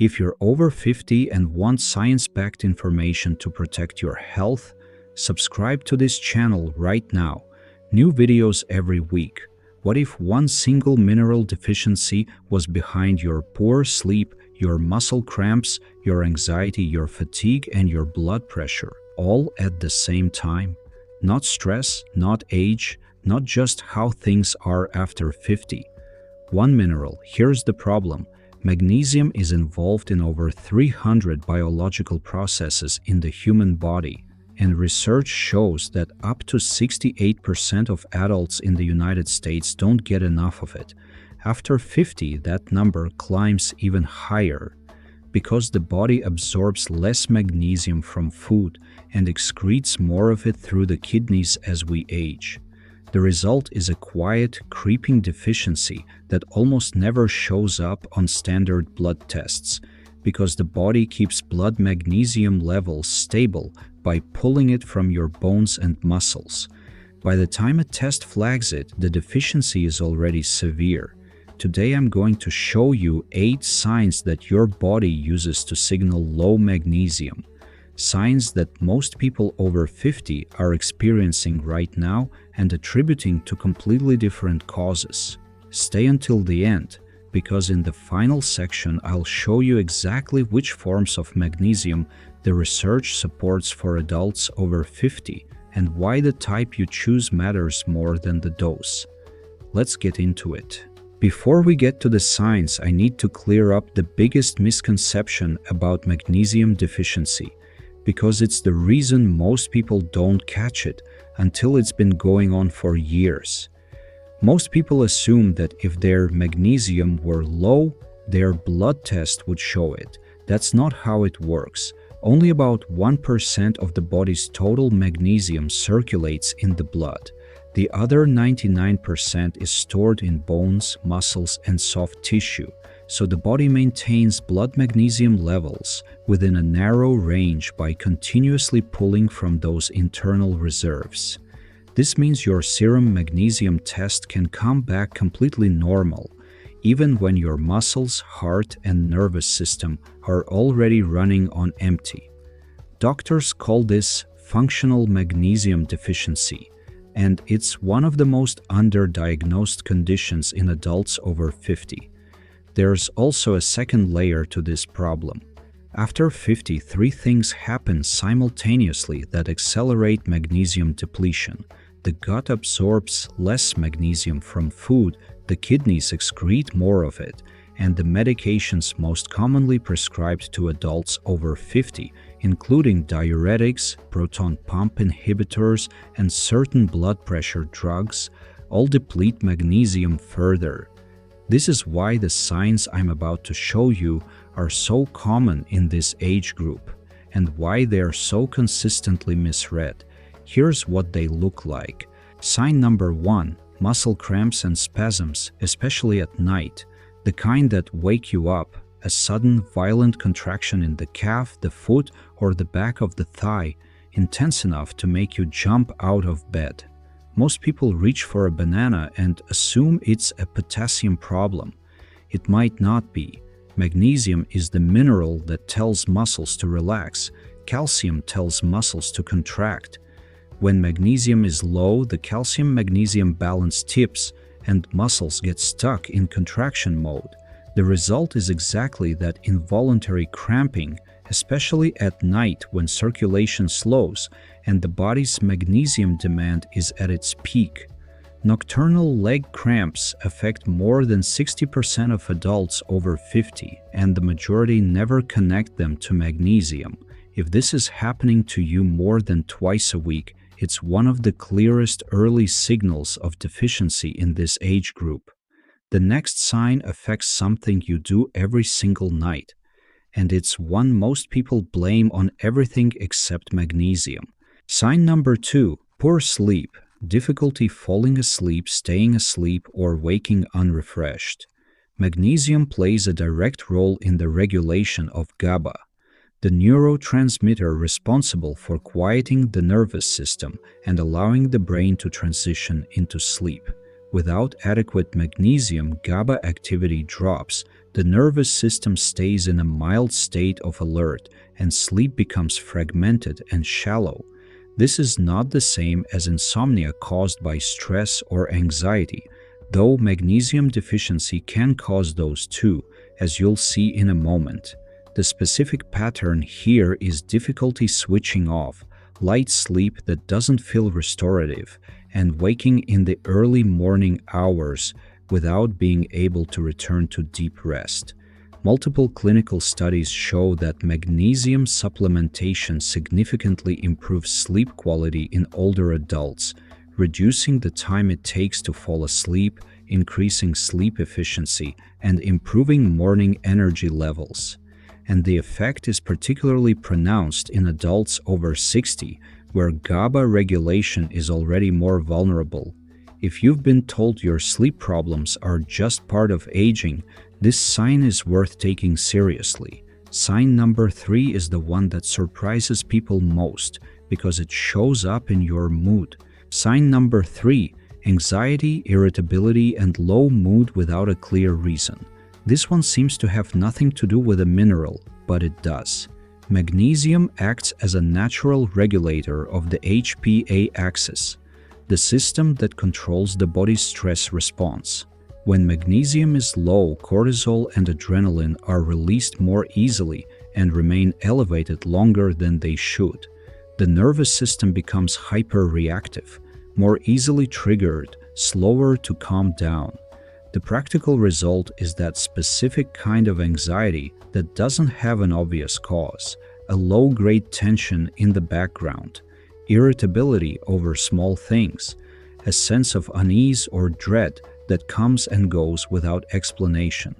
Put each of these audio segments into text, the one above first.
If you're over 50 and want science-backed information to protect your health, subscribe to this channel right now. New videos every week. What if one single mineral deficiency was behind your poor sleep, your muscle cramps, your anxiety, your fatigue, and your blood pressure, all at the same time? Not stress, not age, not just how things are after 50. One mineral. Here's the problem. Magnesium is involved in over 300 biological processes in the human body, and research shows that up to 68% of adults in the United States don't get enough of it. After 50, that number climbs even higher, because the body absorbs less magnesium from food and excretes more of it through the kidneys as we age. The result is a quiet, creeping deficiency that almost never shows up on standard blood tests, because the body keeps blood magnesium levels stable by pulling it from your bones and muscles. By the time a test flags it, the deficiency is already severe. Today I'm going to show you 8 signs that your body uses to signal low magnesium. Signs that most people over 50 are experiencing right now and attributing to completely different causes. Stay until the end, because in the final section I'll show you exactly which forms of magnesium the research supports for adults over 50 and why the type you choose matters more than the dose. Let's get into it. Before we get to the signs, I need to clear up the biggest misconception about magnesium deficiency, because it's the reason most people don't catch it until it's been going on for years. Most people assume that if their magnesium were low, their blood test would show it. That's not how it works. Only about 1% of the body's total magnesium circulates in the blood. The other 99% is stored in bones, muscles, and soft tissue, so the body maintains blood magnesium levels within a narrow range by continuously pulling from those internal reserves. This means your serum magnesium test can come back completely normal, even when your muscles, heart, and nervous system are already running on empty. Doctors call this functional magnesium deficiency, and it's one of the most underdiagnosed conditions in adults over 50. There's also a second layer to this problem. After 50, 3 things happen simultaneously that accelerate magnesium depletion. The gut absorbs less magnesium from food, the kidneys excrete more of it, and the medications most commonly prescribed to adults over 50, including diuretics, proton pump inhibitors, and certain blood pressure drugs, all deplete magnesium further. This is why the signs I'm about to show you are so common in this age group, and why they are so consistently misread. Here's what they look like. Sign number 1. Muscle cramps and spasms, especially at night. The kind that wake you up. A sudden, violent contraction in the calf, the foot, or the back of the thigh, intense enough to make you jump out of bed. Most people reach for a banana and assume it's a potassium problem. It might not be. Magnesium is the mineral that tells muscles to relax. Calcium tells muscles to contract. When magnesium is low, the calcium-magnesium balance tips and muscles get stuck in contraction mode. The result is exactly that involuntary cramping, especially at night when circulation slows and the body's magnesium demand is at its peak. Nocturnal leg cramps affect more than 60% of adults over 50, and the majority never connect them to magnesium. If this is happening to you more than twice a week, it's one of the clearest early signals of deficiency in this age group. The next sign affects something you do every single night, and it's one most people blame on everything except magnesium. Sign number 2, poor sleep, difficulty falling asleep, staying asleep, or waking unrefreshed. Magnesium plays a direct role in the regulation of GABA, the neurotransmitter responsible for quieting the nervous system and allowing the brain to transition into sleep. Without adequate magnesium, GABA activity drops, The nervous system stays in a mild state of alert, and sleep becomes fragmented and shallow. This is not the same as insomnia caused by stress or anxiety, though magnesium deficiency can cause those too, as you'll see in a moment. The specific pattern here is difficulty switching off, light sleep that doesn't feel restorative, and waking in the early morning hours without being able to return to deep rest. Multiple clinical studies show that magnesium supplementation significantly improves sleep quality in older adults, reducing the time it takes to fall asleep, increasing sleep efficiency, and improving morning energy levels. And the effect is particularly pronounced in adults over 60, where GABA regulation is already more vulnerable. If you've been told your sleep problems are just part of aging, this sign is worth taking seriously. Sign number 3 is the one that surprises people most because it shows up in your mood. Sign number 3, anxiety, irritability, and low mood without a clear reason. This one seems to have nothing to do with a mineral, but it does. Magnesium acts as a natural regulator of the HPA axis, the system that controls the body's stress response. When magnesium is low, cortisol and adrenaline are released more easily and remain elevated longer than they should. The nervous system becomes hyper-reactive, more easily triggered, slower to calm down. The practical result is that specific kind of anxiety that doesn't have an obvious cause, a low-grade tension in the background, irritability over small things, a sense of unease or dread that comes and goes without explanation.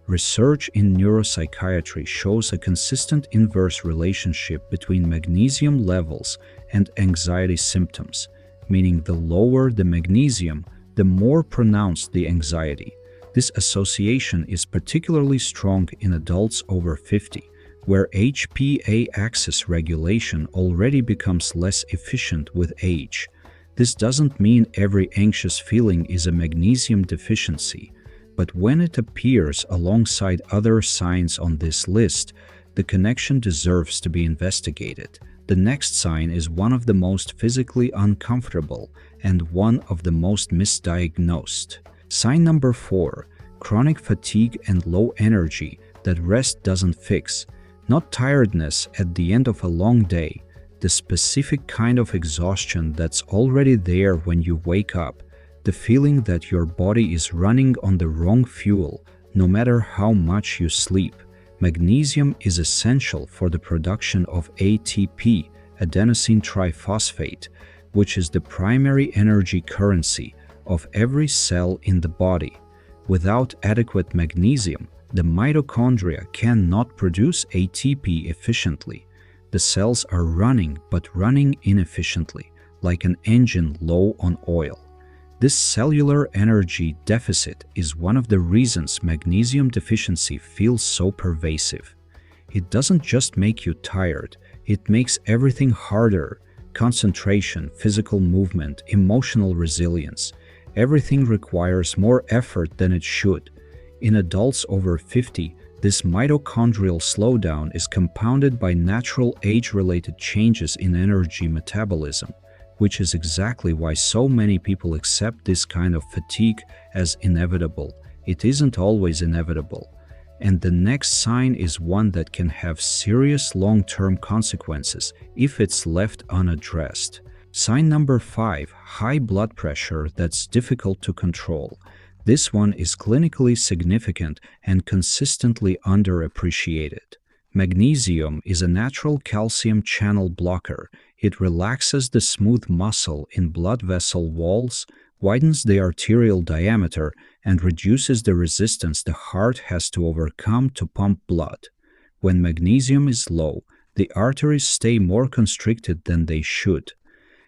Research in neuropsychiatry shows a consistent inverse relationship between magnesium levels and anxiety symptoms, meaning the lower the magnesium, the more pronounced the anxiety. This association is particularly strong in adults over 50, where HPA axis regulation already becomes less efficient with age. This doesn't mean every anxious feeling is a magnesium deficiency, but when it appears alongside other signs on this list, the connection deserves to be investigated. The next sign is one of the most physically uncomfortable and one of the most misdiagnosed. Sign number 4, chronic fatigue and low energy that rest doesn't fix. Not tiredness at the end of a long day, the specific kind of exhaustion that's already there when you wake up, the feeling that your body is running on the wrong fuel no matter how much you sleep. Magnesium is essential for the production of ATP, adenosine triphosphate, which is the primary energy currency of every cell in the body. Without adequate magnesium, the mitochondria cannot produce ATP efficiently. The cells are running but running inefficiently, like an engine low on oil. This cellular energy deficit is one of the reasons magnesium deficiency feels so pervasive. It doesn't just make you tired, it makes everything harder: concentration, physical movement, emotional resilience. Everything requires more effort than it should. In adults over 50, this mitochondrial slowdown is compounded by natural age-related changes in energy metabolism, which is exactly why so many people accept this kind of fatigue as inevitable. It isn't always inevitable. And the next sign is one that can have serious long-term consequences if it's left unaddressed. Sign number 5, high blood pressure that's difficult to control. This one is clinically significant and consistently underappreciated. Magnesium is a natural calcium channel blocker. It relaxes the smooth muscle in blood vessel walls, widens the arterial diameter, and reduces the resistance the heart has to overcome to pump blood. When magnesium is low, the arteries stay more constricted than they should,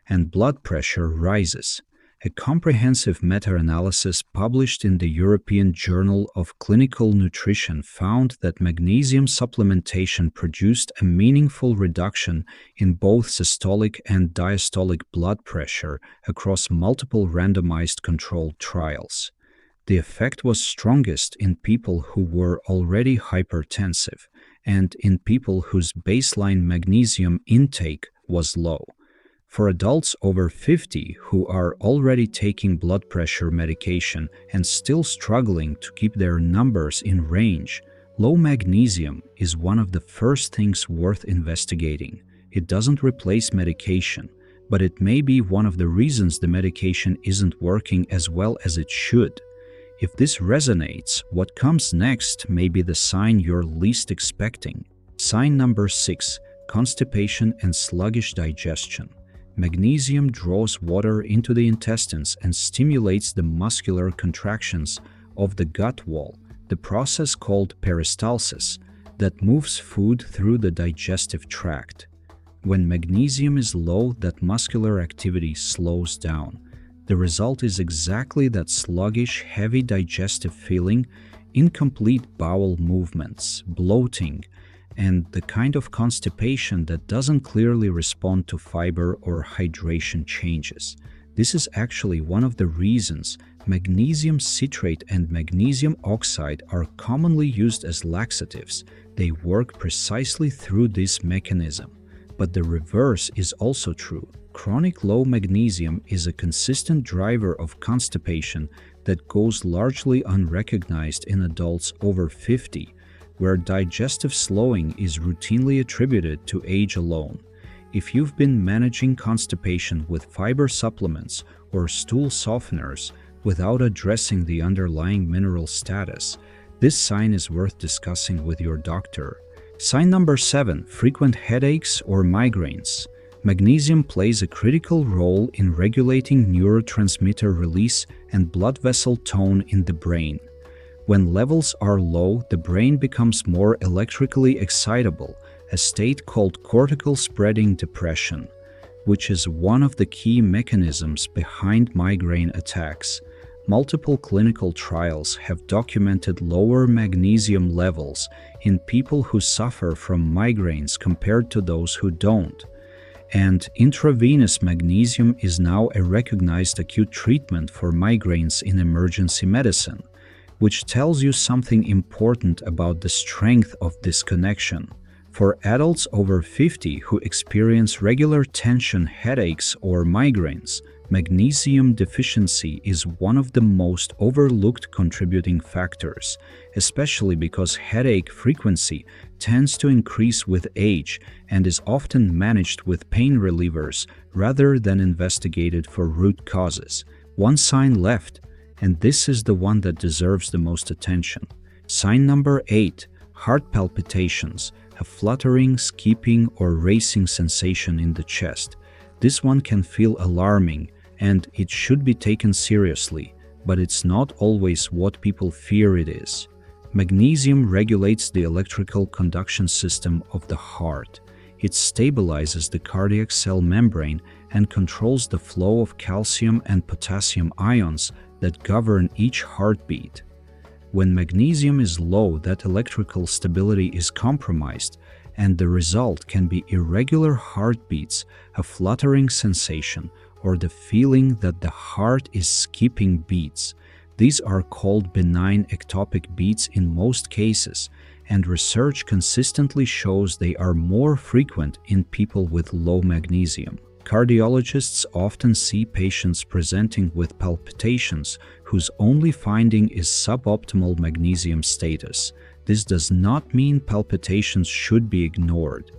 and blood pressure rises. A comprehensive meta-analysis published in the European Journal of Clinical Nutrition found that magnesium supplementation produced a meaningful reduction in both systolic and diastolic blood pressure across multiple randomized controlled trials. The effect was strongest in people who were already hypertensive and in people whose baseline magnesium intake was low. For adults over 50 who are already taking blood pressure medication and still struggling to keep their numbers in range, low magnesium is one of the first things worth investigating. It doesn't replace medication, but it may be one of the reasons the medication isn't working as well as it should. If this resonates, what comes next may be the sign you're least expecting. Sign number 6: constipation and sluggish digestion. Magnesium draws water into the intestines and stimulates the muscular contractions of the gut wall, the process called peristalsis, that moves food through the digestive tract. When magnesium is low, that muscular activity slows down. The result is exactly that sluggish, heavy digestive feeling, incomplete bowel movements, bloating, and the kind of constipation that doesn't clearly respond to fiber or hydration changes. This is actually one of the reasons magnesium citrate and magnesium oxide are commonly used as laxatives. They work precisely through this mechanism. But the reverse is also true. Chronic low magnesium is a consistent driver of constipation that goes largely unrecognized in adults over 50, where digestive slowing is routinely attributed to age alone. If you've been managing constipation with fiber supplements or stool softeners without addressing the underlying mineral status, this sign is worth discussing with your doctor. Sign number 7: frequent headaches or migraines. Magnesium plays a critical role in regulating neurotransmitter release and blood vessel tone in the brain. When levels are low, the brain becomes more electrically excitable, a state called cortical spreading depression, which is one of the key mechanisms behind migraine attacks. Multiple clinical trials have documented lower magnesium levels in people who suffer from migraines compared to those who don't. And intravenous magnesium is now a recognized acute treatment for migraines in emergency medicine, which tells you something important about the strength of this connection. For adults over 50 who experience regular tension headaches or migraines, magnesium deficiency is one of the most overlooked contributing factors, especially because headache frequency tends to increase with age and is often managed with pain relievers rather than investigated for root causes. One sign left, and this is the one that deserves the most attention. Sign number 8: heart palpitations, a fluttering, skipping, or racing sensation in the chest. This one can feel alarming, and it should be taken seriously, but it's not always what people fear it is. Magnesium regulates the electrical conduction system of the heart. It stabilizes the cardiac cell membrane and controls the flow of calcium and potassium ions that govern each heartbeat. When magnesium is low, that electrical stability is compromised, and the result can be irregular heartbeats, a fluttering sensation, or the feeling that the heart is skipping beats. These are called benign ectopic beats in most cases, and research consistently shows they are more frequent in people with low magnesium. Cardiologists often see patients presenting with palpitations whose only finding is suboptimal magnesium status. This does not mean palpitations should be ignored.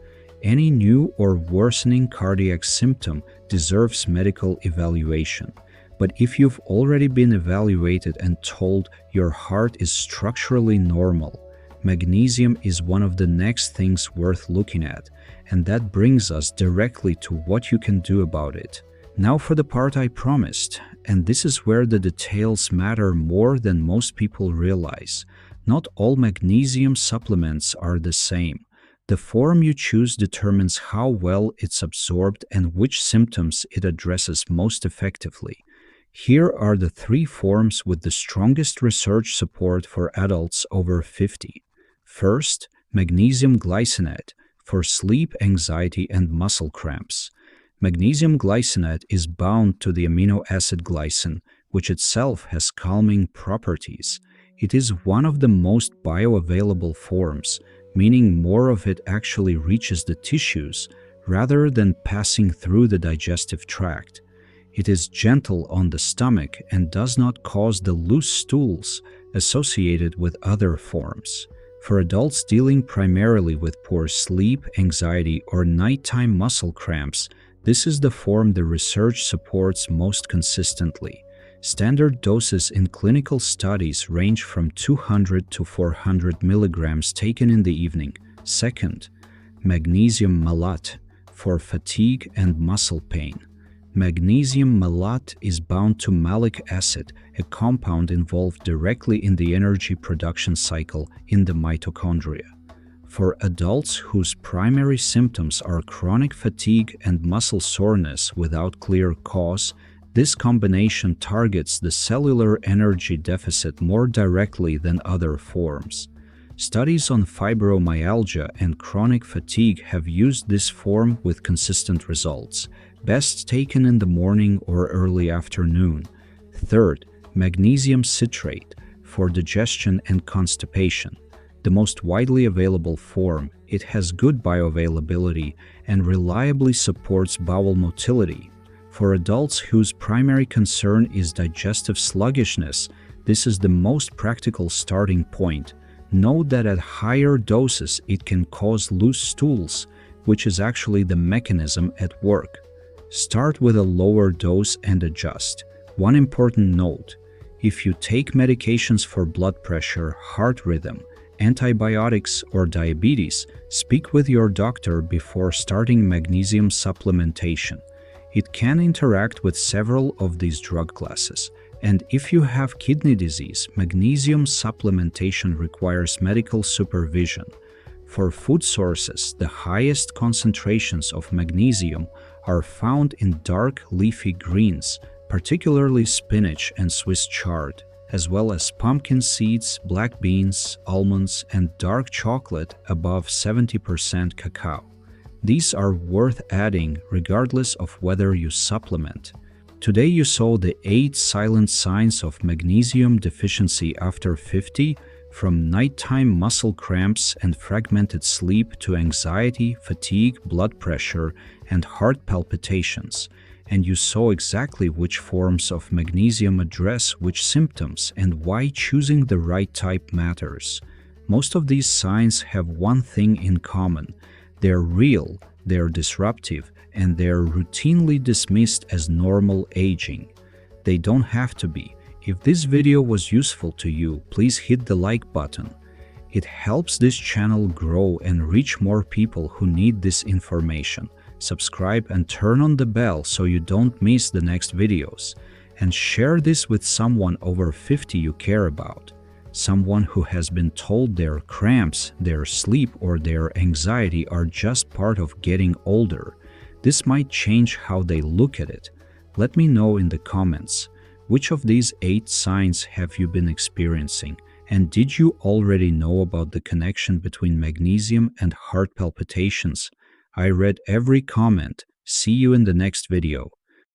Any new or worsening cardiac symptom deserves medical evaluation. But if you've already been evaluated and told your heart is structurally normal, magnesium is one of the next things worth looking at, and that brings us directly to what you can do about it. Now for the part I promised, and this is where the details matter more than most people realize. Not all magnesium supplements are the same. The form you choose determines how well it's absorbed and which symptoms it addresses most effectively. Here are the 3 forms with the strongest research support for adults over 50. First, magnesium glycinate for sleep, anxiety, and muscle cramps. Magnesium glycinate is bound to the amino acid glycine, which itself has calming properties. It is one of the most bioavailable forms, meaning more of it actually reaches the tissues rather than passing through the digestive tract. It is gentle on the stomach and does not cause the loose stools associated with other forms. For adults dealing primarily with poor sleep, anxiety, or nighttime muscle cramps, this is the form the research supports most consistently. Standard doses in clinical studies range from 200 to 400 milligrams taken in the evening. Second, magnesium malate for fatigue and muscle pain. Magnesium malate is bound to malic acid, a compound involved directly in the energy production cycle in the mitochondria. For adults whose primary symptoms are chronic fatigue and muscle soreness without clear cause, this combination targets the cellular energy deficit more directly than other forms. Studies on fibromyalgia and chronic fatigue have used this form with consistent results, best taken in the morning or early afternoon. Third, magnesium citrate for digestion and constipation. The most widely available form, it has good bioavailability and reliably supports bowel motility. For adults whose primary concern is digestive sluggishness, this is the most practical starting point. Note that at higher doses it can cause loose stools, which is actually the mechanism at work. Start with a lower dose and adjust. One important note: if you take medications for blood pressure, heart rhythm, antibiotics, or diabetes, speak with your doctor before starting magnesium supplementation. It can interact with several of these drug classes, and if you have kidney disease, magnesium supplementation requires medical supervision. For food sources, the highest concentrations of magnesium are found in dark leafy greens, particularly spinach and Swiss chard, as well as pumpkin seeds, black beans, almonds, and dark chocolate above 70% cacao. These are worth adding regardless of whether you supplement. Today you saw the 8 silent signs of magnesium deficiency after 50, from nighttime muscle cramps and fragmented sleep to anxiety, fatigue, blood pressure, and heart palpitations. And you saw exactly which forms of magnesium address which symptoms and why choosing the right type matters. Most of these signs have one thing in common: they're real, they're disruptive, and they're routinely dismissed as normal aging. They don't have to be. If this video was useful to you, please hit the like button. It helps this channel grow and reach more people who need this information. Subscribe and turn on the bell so you don't miss the next videos. And share this with someone over 50 you care about. Someone who has been told their cramps, their sleep, or their anxiety are just part of getting older. This might change how they look at it. Let me know in the comments. Which of these 8 signs have you been experiencing? And did you already know about the connection between magnesium and heart palpitations? I read every comment. See you in the next video.